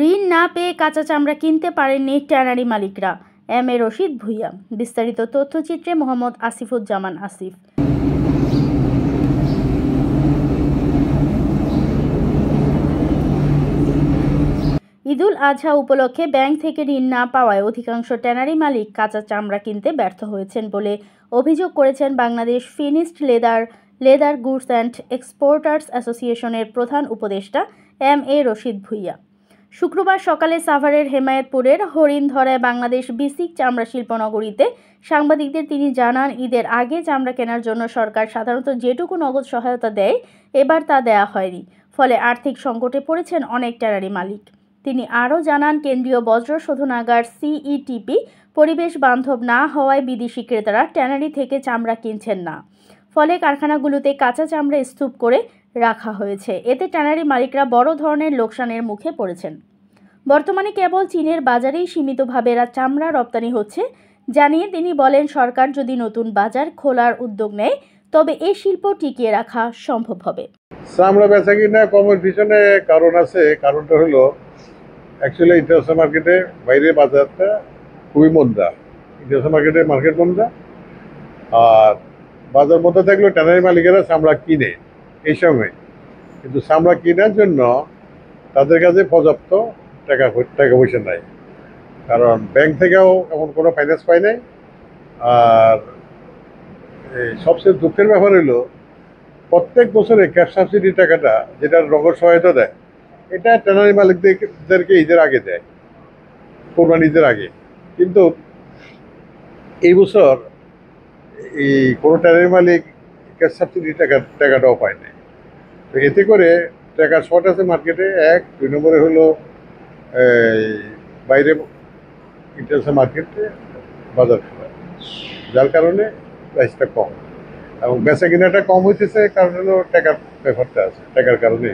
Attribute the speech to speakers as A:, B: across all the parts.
A: ঋণ না পেয়ে কাঁচা চামড়া কিনতে পারেননি ট্যানারি মালিকরা। M A Rashid Bhuiyan. বিস্তারিত তথ্যচিত্রে মোহাম্মদ আসিফুজ্জামান আসিফ। ঈদুল আজহা উপলক্ষে ব্যাংক থেকে ঋণ না পাওয়ায় অধিকাংশ ট্যানারি মালিক কাঁচা চামড়া কিনতে ব্যর্থ হয়েছেন বলে অভিযোগ করেছেন Bangladesh finished leather goods and exporters অ্যাসোসিয়েশনের প্রধান উপদেষ্টা এম এ রশিদ ভূঁইয়া। শুক্রবার সকালে সাভারের হেমায়েতপুরের হরিণধরায় বাংলাদেশ বিসিক চামড়া শিল্পনগরীতে সাংবাদিকদের তিনি জানান, ঈদের আগে চামড়া কেনার জন্য সরকার সাধারণত যেটুকু নগদ সহায়তা দেয় এবার তা দেয়া হয়নি, ফলে আর্থিক সংকটে পড়েছেন অনেক ট্যানারি মালিক। তিনি আরও জানান, কেন্দ্রীয় বজ্র শোধনাগার সিইটিপি পরিবেশ বান্ধব না হওয়ায় বিদেশি ক্রেতারা ট্যানারি থেকে চামড়া কিনছেন না, ফলে কারখানাগুলোতে কাঁচা চামড়া স্তূপ করে রাখা হয়েছে। এতে ট্যানারি মালিকরা বড় ধরনের লোকসানের মুখে পড়েছেন। বর্তমানে কেবল চীনের বাজারেই সীমিতভাবে চামড়া রপ্তানি হচ্ছে জানিয়ে তিনি বলেন, সরকার যদি নতুন বাজার খোলার উদ্যোগ নেয় তবে এই শিল্প টিকিয়ে রাখা সম্ভব হবে।
B: চামড়া বেচা কিনা কমের পিছনে কারণ আছে। কারণটা হলো অ্যাকচুয়ালি ইন্টারন্যাশনাল মার্কেটে বাইরে বাজারটা খুবই মন্দা, ইন্টারন্যাশনাল মার্কেট মন্দা। আর বাজার মধ্যে থাকলেও ট্যানারি মালিকেরা চামড়া কিনে এই সময়, কিন্তু চামড়া কেনার জন্য তাদের কাছে পর্যাপ্ত টাকা পয়সা নাই, কারণ ব্যাংক থেকেও এমন কোনো ফাইন্যান্স পায় নাই। আর সবচেয়ে দুঃখের ব্যাপার হলো প্রত্যেক বছরে ক্যাশ সাবসিডি টাকাটা যেটা নগদ সহায়তা দেয়, এটা ট্যানারি মালিকদেরকে ঈদের আগে দেয়, কোরবানি ঈদের আগে। কিন্তু এই বছর এই কোনো ট্যানারি মালিক ক্যাশ সাবসিডি টাকাটাও পায় নাই। তো এতে করে টাকা শর্ট আছে মার্কেটে। এক, 2 নম্বরে হলো বাইরে ইন্টারন্যাশনাল মার্কেটে বাজার খোলা, যার কারণে প্রাইসটা কম এবং বেচা কিনাটা কম হইতেছে। কারণ হলো টাকার ব্যাপারটা আছে, টাকার কারণে।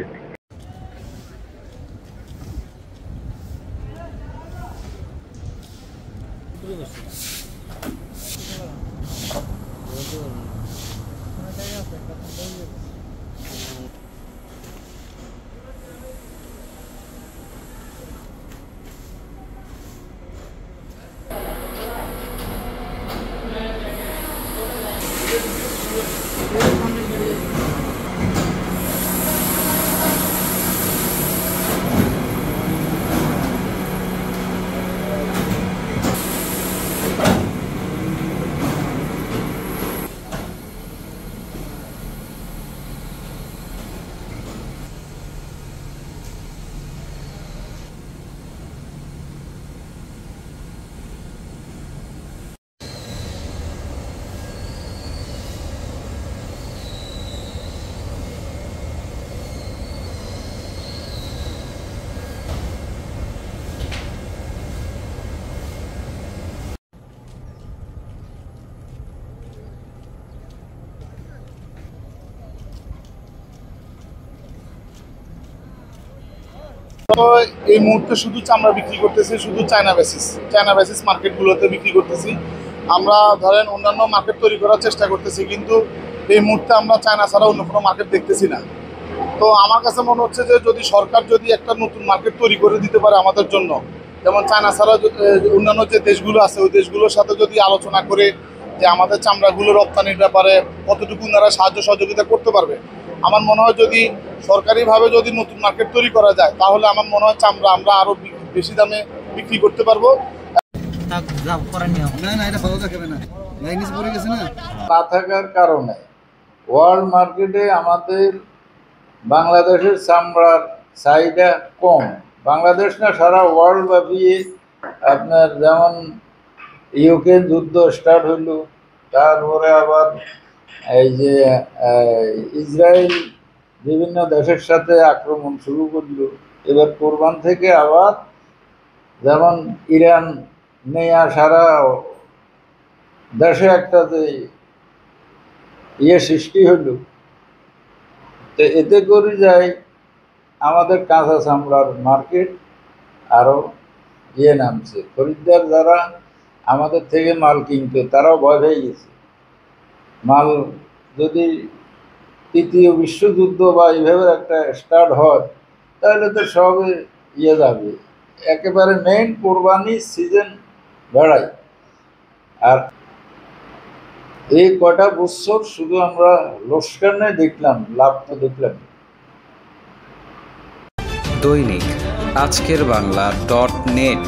C: এই মুহূর্তে শুধু চামড়া বিক্রি করতেছি, শুধু চায়না বেসিস মার্কেটগুলোতে বিক্রি করতেছি। আমরা ধরেন অন্যান্য মার্কেট তৈরি করার চেষ্টা করতেছি, কিন্তু এই মুহূর্তে আমরা চায়না ছাড়া অন্য কোনো মার্কেট দেখতেছি না। তো আমার কাছে মনে হচ্ছে যে যদি সরকার যদি একটা নতুন মার্কেট তৈরি করে দিতে পারে আমাদের জন্য, যেমন চায়না ছাড়া অন্যান্য যে দেশগুলো আছে ওই দেশগুলোর সাথে যদি আলোচনা করে যে আমাদের চামড়াগুলো রপ্তানির ব্যাপারে কতটুকু তারা সাহায্য সহযোগিতা করতে পারবে, আমার মনে হয় যদি সরকারিভাবে যদি নতুন মার্কেট তৈরি করা যায় তাহলে আমার মনে হয় চামড়া আমরা আরো বেশি দামে বিক্রি করতে পারবো।
D: না থাকার কারণে ওয়ার্ল্ড মার্কেটে আমাদের বাংলাদেশের চামড়ার চাহিদা কম। বাংলাদেশ না, সারা ওয়ার্ল্ড ব্যাপী আপনার যেমন ইউক্রেন যুদ্ধ স্টার্ট হইল, তারপরে আবার এই যে ইসরায়েল বিভিন্ন দেশের সাথে আক্রমণ শুরু করলো, এবার কোরবান থেকে আবার যেমন ইরান নেয়া সারা দেশে একটা যে সৃষ্টি হইল, তো এতে করে যায় আমাদের কাঁচা চামড়ার মার্কেট আরও নামছে। খরিদ্দার যারা আমাদের থেকে মাল কিনতো তারাও ভয় পেয়ে গেছে, মাল যদি তৃতীয় বিশ্বযুদ্ধ বা এইভাবে একটা স্টার্ট হয় তাহলে তো সবে যাবে। একেবারে মেইন কোরবানি সিজন বেড়াই। আর এই কটা বছর শুধু আমরা লোকসানে দেখলাম, লাভ তো দেখলাম।
E: দৈনিক আজকের বাংলা .net